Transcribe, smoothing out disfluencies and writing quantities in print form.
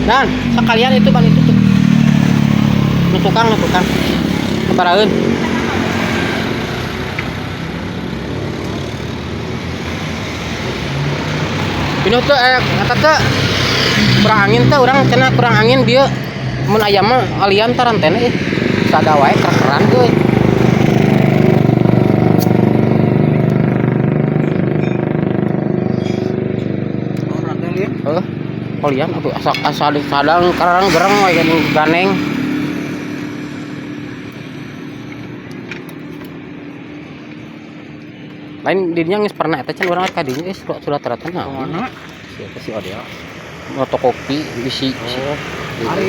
Dan sekalian itu ban itu tuh. Nu tukang. Keparaeun. Pinu teh eta teh kurang angin teh urang cenah kurang angin dia mun aya mah alian tarantena sada wae keran teh. Kalian aku asal sadang karang gereng we ganeng. Lain dirinya geus pernah eta can urang ka dinya geus surat teratan naon. Si Odel. Fotokopi bisi.